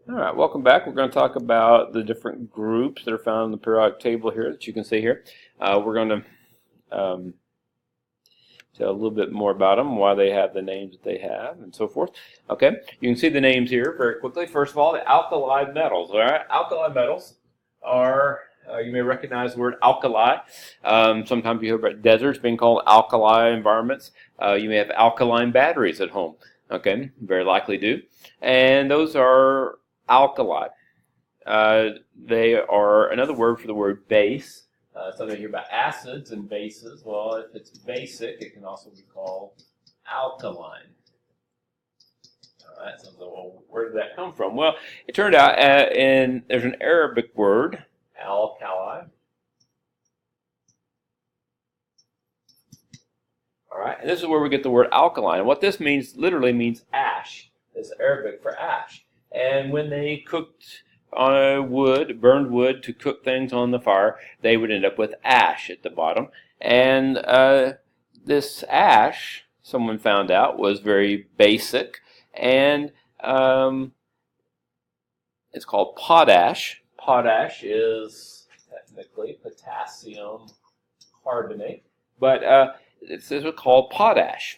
All right, welcome back. We're going to talk about the different groups that are found in the periodic table here that you can see here. We're going to tell a little bit more about them, why they have the names that they have, and so forth. Okay, you can see the names here very quickly. First of all, the alkali metals. All right, alkali metals are, you may recognize the word alkali. Sometimes you hear about deserts being called alkali environments. You may have alkaline batteries at home. Okay, very likely do. And those are alkali. They are another word for the word base. Something here about acids and bases. Well, if it's basic, it can also be called alkaline. All right, so well, where did that come from? Well, it turned out there's an Arabic word, alkali. All right, and this is where we get the word alkaline. And what this means literally means ash. It's Arabic for ash. And when they cooked wood, burned wood to cook things on the fire, they would end up with ash at the bottom. And this ash, someone found out, was very basic, and it's called potash. Potash is technically potassium carbonate, but this is called potash.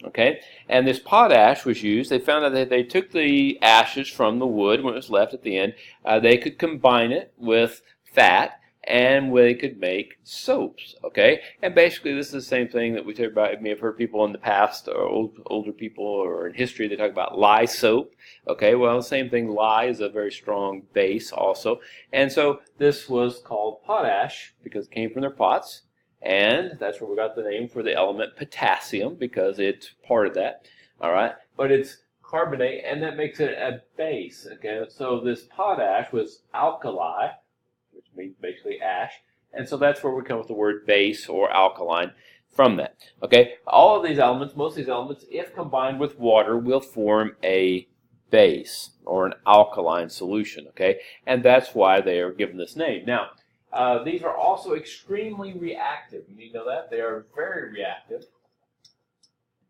Okay, and this potash was used. They found out that they took the ashes from the wood when it was left at the end. They could combine it with fat, and they could make soaps. Okay, and basically this is the same thing that we talk about. You may have heard people in the past, or older people, or in history, they talk about lye soap. Okay, well, the same thing. Lye is a very strong base also, and so this was called potash because it came from their pots. And that's where we got the name for the element potassium, because it's part of that. All right, but it's carbonate, and that makes it a base. Okay, so this potash was alkali, which means basically ash, and so that's where we come with the word base or alkaline from that. Okay, all of these elements, most of these elements, if combined with water, will form a base or an alkaline solution. Okay, and that's why they are given this name. Now, these are also extremely reactive. You need to know that. They are very reactive.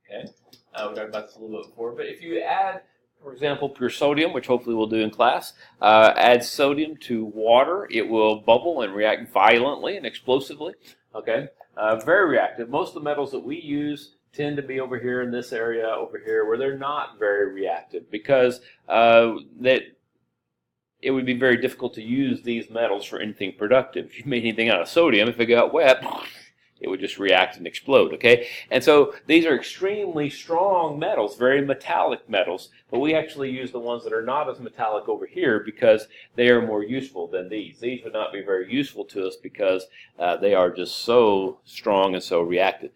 Okay, we talked about this a little bit before, but if you add, for example, pure sodium, which hopefully we'll do in class, add sodium to water, it will bubble and react violently and explosively. Okay, very reactive. Most of the metals that we use tend to be over here in this area over here where they're not very reactive, because it would be very difficult to use these metals for anything productive. If you made anything out of sodium, if it got wet, it would just react and explode, okay? And so these are extremely strong metals, very metallic metals, but we actually use the ones that are not as metallic over here because they are more useful than these. These would not be very useful to us because they are just so strong and so reactive.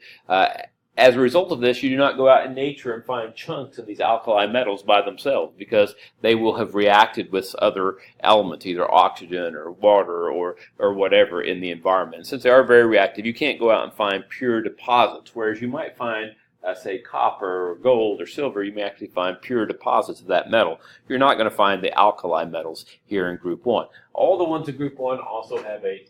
As a result of this, you do not go out in nature and find chunks of these alkali metals by themselves, because they will have reacted with other elements, either oxygen or water or whatever in the environment. And since they are very reactive, you can't go out and find pure deposits, whereas you might find, say, copper or gold or silver. You may actually find pure deposits of that metal. You're not going to find the alkali metals here in Group 1. All the ones in Group 1 also have a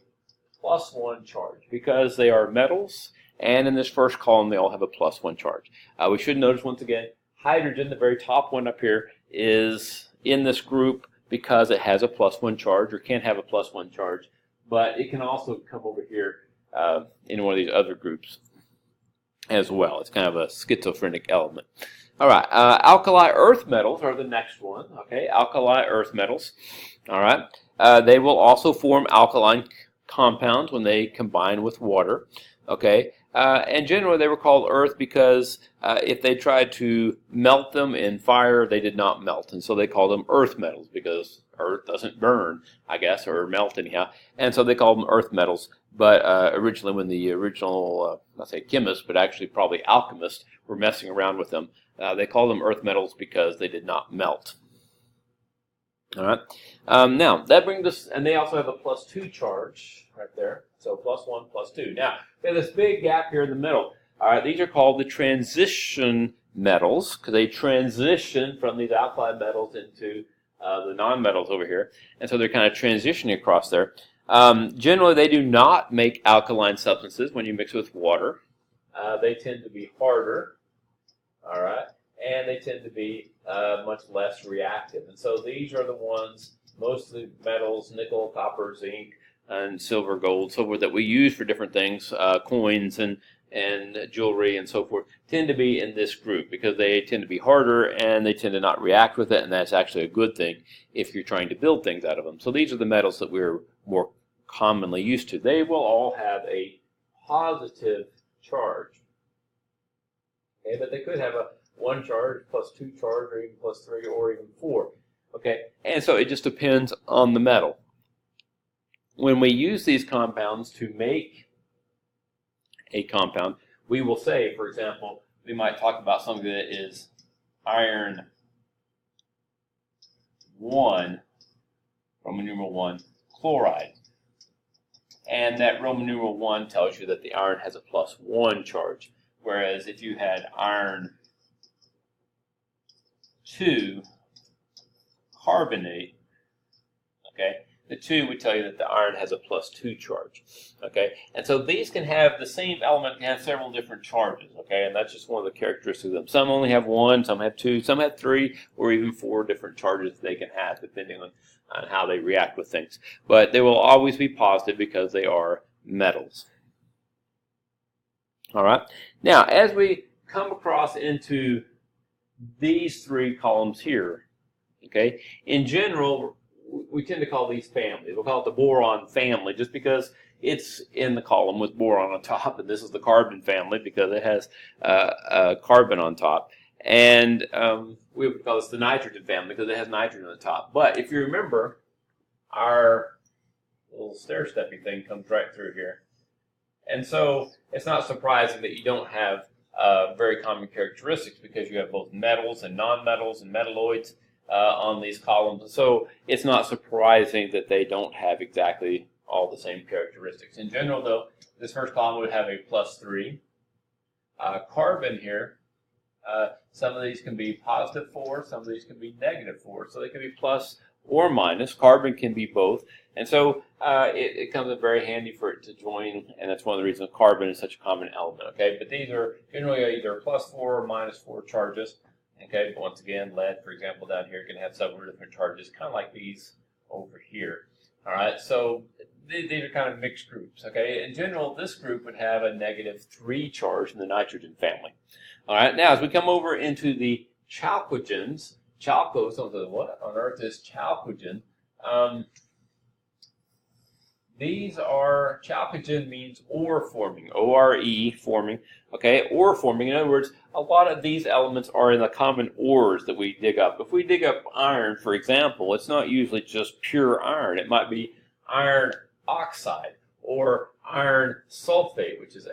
+1 charge because they are metals. And in this first column, they all have a +1 charge. We should notice once again, hydrogen, the very top one up here, is in this group because it has a +1 charge, or can have a +1 charge. But it can also come over here in one of these other groups as well. It's kind of a schizophrenic element. All right, alkali earth metals are the next one. Okay, alkali earth metals. All right, they will also form alkaline compounds when they combine with water. Okay, and generally they were called earth because if they tried to melt them in fire, they did not melt, and so they called them earth metals because earth doesn't burn, I guess, or melt anyhow, and so they called them earth metals. But originally, when the original, not say chemists, but actually probably alchemists were messing around with them, they called them earth metals because they did not melt. All right. Now that brings us, and they also have a +2 charge right there. So +1, +2. Now we have this big gap here in the middle. All right. These are called the transition metals because they transition from these alkali metals into the non-metals over here, and so they're kind of transitioning across there. Generally, they do not make alkaline substances when you mix with water. They tend to be harder. All right. And they tend to be much less reactive. And so these are the ones, most of the metals, nickel, copper, zinc, and silver, gold, silver, that we use for different things, coins and jewelry and so forth, tend to be in this group because they tend to be harder and they tend to not react with it, and that's actually a good thing if you're trying to build things out of them. So these are the metals that we're more commonly used to. They will all have a positive charge, okay, but they could have a 1 charge plus 2 charge, or even plus 3, or even 4, okay, and so it just depends on the metal. When we use these compounds to make a compound, we will say, for example, we might talk about something that is iron 1, Roman numeral 1, chloride. And that Roman numeral 1 tells you that the iron has a plus 1 charge. Whereas if you had iron 2 carbonate, okay, the 2 would tell you that the iron has a plus 2 charge, okay? And so these can have, the same element can have several different charges, okay? And that's just one of the characteristics of them. Some only have 1, some have 2, some have 3, or even 4 different charges they can have, depending on how they react with things. But they will always be positive because they are metals. All right? Now, as we come across into these 3 columns here, okay, in general, we tend to call these families. We'll call it the boron family just because it's in the column with boron on top, and this is the carbon family because it has carbon on top. And we would call this the nitrogen family because it has nitrogen on the top. But if you remember, our little stair-steppy thing comes right through here. And so it's not surprising that you don't have very common characteristics because you have both metals and nonmetals and metalloids on these columns. So it's not surprising that they don't have exactly all the same characteristics. In general, though, this first column would have a plus 3. Carbon here, some of these can be positive 4, some of these can be negative 4. So they can be plus or minus. Carbon can be both. And so it comes in very handy for it to join, and that's one of the reasons carbon is such a common element. Okay, but these are generally either plus 4 or minus 4 charges. Okay, but once again, lead, for example, down here can have several different charges, kind of like these over here. All right, so these are kind of mixed groups. Okay, in general, this group would have a negative 3 charge in the nitrogen family. All right, now as we come over into the chalcogens, chalco, something, what on earth is chalcogen? These are, chalcogen means ore forming, O-R-E forming, okay, ore forming. In other words, a lot of these elements are in the common ores that we dig up. If we dig up iron, for example, it's not usually just pure iron. It might be iron oxide or iron sulfate, which is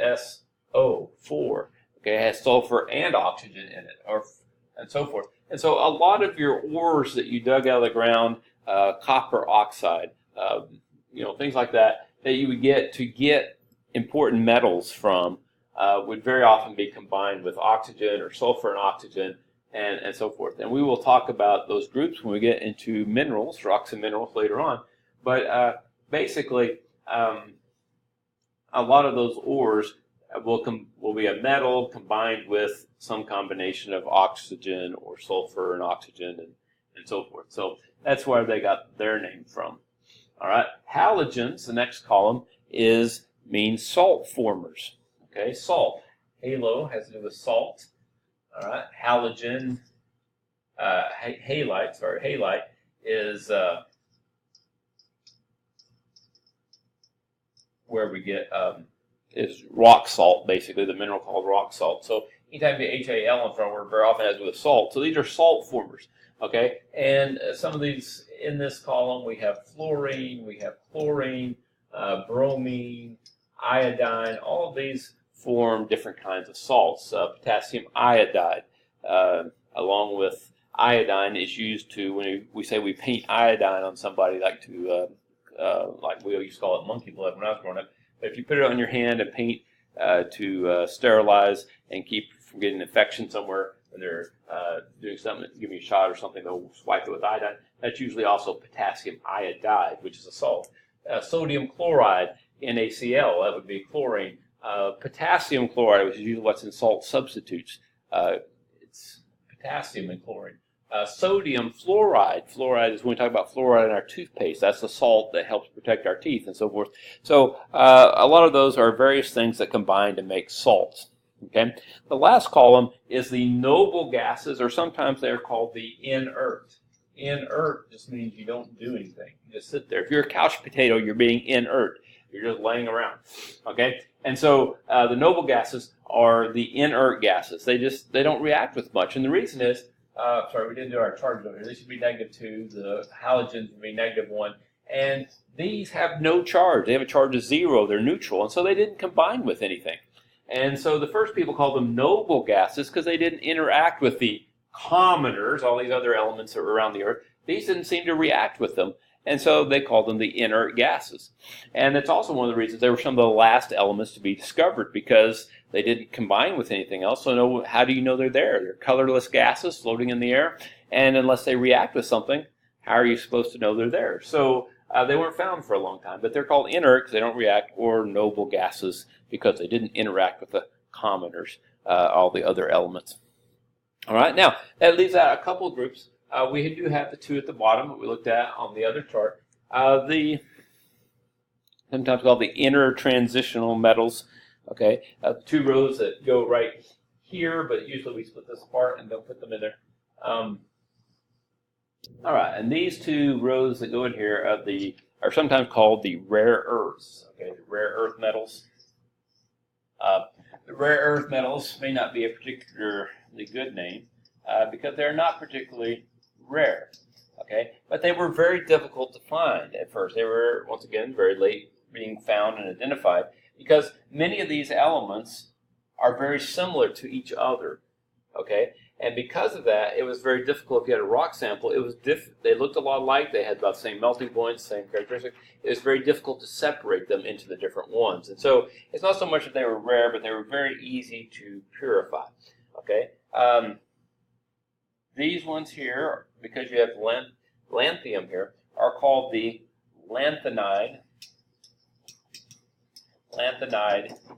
SO4. Okay, it has sulfur and oxygen in it, and so forth. And so a lot of your ores that you dug out of the ground, copper oxide, things like that, that you would get to get important metals from, would very often be combined with oxygen or sulfur and oxygen and so forth. And we will talk about those groups when we get into minerals, rocks and minerals later on. But basically, a lot of those ores will be a metal combined with some combination of oxygen or sulfur and oxygen and so forth. So that's where they got their name from. All right, halogens, the next column, means salt formers. Okay, salt. Halo has to do with salt. All right, halogen, halite is where we get is rock salt, basically, the mineral called rock salt. So anytime you HAL in front of it, very often has with salt. So these are salt formers. Okay, and some of these in this column, we have fluorine, we have chlorine, bromine, iodine. All of these form different kinds of salts. Potassium iodide, along with iodine, is used to, when we say we paint iodine on somebody, like we used to call it monkey blood when I was growing up. But if you put it on your hand and paint to sterilize and keep from getting an infection somewhere, when they're doing something, giving you a shot or something, they'll wipe it with iodine. That's usually also potassium iodide, which is a salt. Sodium chloride, NaCl, that would be chlorine. Potassium chloride, which is usually what's in salt substitutes. It's potassium and chlorine. Sodium fluoride. Fluoride is when we talk about fluoride in our toothpaste. That's the salt that helps protect our teeth and so forth. So a lot of those are various things that combine to make salts. Okay. The last column is the noble gases, or sometimes they're called the inert. Inert just means you don't do anything. You just sit there. If you're a couch potato, you're being inert. You're just laying around. Okay. And so the noble gases are the inert gases. They don't react with much, and the reason is. Sorry, we didn't do our charges over here. These should be -2. The halogens would be -1. And these have no charge. They have a charge of 0. They're neutral. And so they didn't combine with anything. And so the first people called them noble gases because they didn't interact with the commoners, all these other elements that were around the Earth. These didn't seem to react with them. And so they called them the inert gases. And that's also one of the reasons they were some of the last elements to be discovered, because they didn't combine with anything else. So how do you know they're there? They're colorless gases floating in the air. And unless they react with something, how are you supposed to know they're there? So they weren't found for a long time. But they're called inert because they don't react, or noble gases because they didn't interact with the commoners, all the other elements. All right, now that leaves out a couple of groups. We do have the two at the bottom that we looked at on the other chart. The sometimes called the intertransitional metals. Okay, 2 rows that go right here, but usually we split this apart and don't put them in there. All right, and these 2 rows that go in here are sometimes called the rare earths. Okay, the rare earth metals. The rare earth metals may not be a particularly good name because they're not particularly rare, okay, but they were very difficult to find at first. They were, once again, very late being found and identified because many of these elements are very similar to each other, okay, and because of that, it was very difficult. If you had a rock sample, they looked a lot alike. They had about the same melting points, same characteristics. It was very difficult to separate them into the different ones, and so it's not so much that they were rare, but they were very easy to purify, okay. These ones here, because you have lanthanum here, are called the lanthanide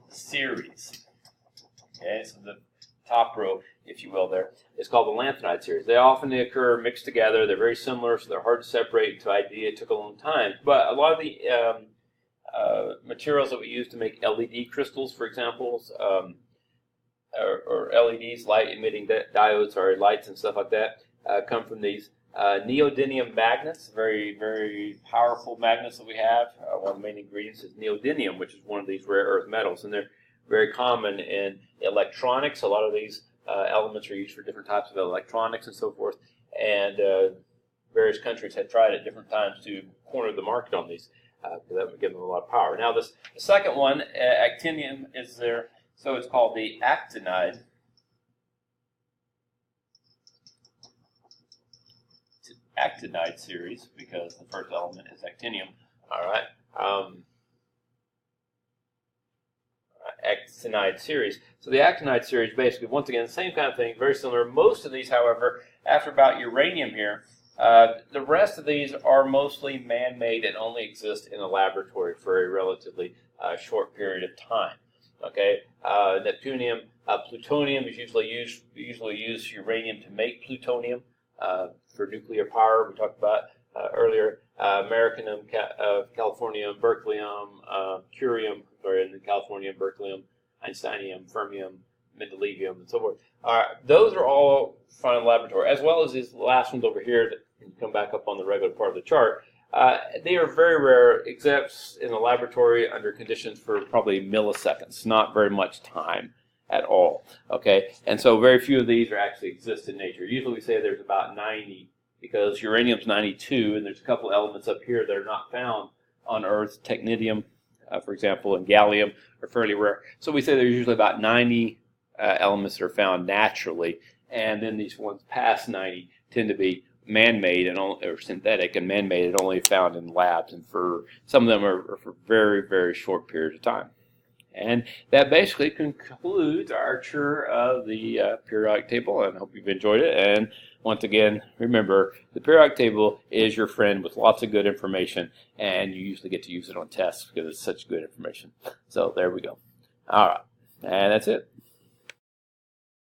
series. Okay, so the top row, if you will, there is called the lanthanide series. They often occur mixed together. They're very similar, so they're hard to separate to ID. It took a long time. But a lot of the materials that we use to make LED crystals, for example, or LEDs, light-emitting diodes, or lights and stuff like that, come from these neodymium magnets, very, very powerful magnets that we have. One of the main ingredients is neodymium, which is one of these rare earth metals, and they're very common in electronics. A lot of these elements are used for different types of electronics and so forth, and various countries had tried at different times to corner the market on these, because that would give them a lot of power. Now, the second one, actinium, is there. So it's called the actinide series because the first element is actinium. All right. Actinide series. So the actinide series, basically, once again, same kind of thing, very similar. Most of these, however, after about uranium here, the rest of these are mostly man-made and only exist in a laboratory for a relatively short period of time. Okay, neptunium, plutonium is usually use uranium to make plutonium for nuclear power. We talked about earlier. Americanum, californium, berkelium, curium, and the californium, berkelium, einsteinium, fermium, mendelevium, and so forth. Those are all found in the laboratory, as well as these last ones over here that can come back up on the regular part of the chart. They are very rare, except in the laboratory under conditions for probably milliseconds, not very much time at all. Okay, and so very few of these actually exist in nature. Usually we say there's about 90, because uranium's 92, and there's a couple elements up here that are not found on Earth. Technetium, for example, and gallium are fairly rare. So we say there's usually about 90 elements that are found naturally, and then these ones past 90 tend to be man-made and or synthetic, and man-made and only found in labs, and for some of them are for very, very short periods of time. And that basically concludes our tour of the periodic table, and I hope you've enjoyed it. And once again, remember, the periodic table is your friend with lots of good information, and you usually get to use it on tests because it's such good information. So there we go. All right, and that's it.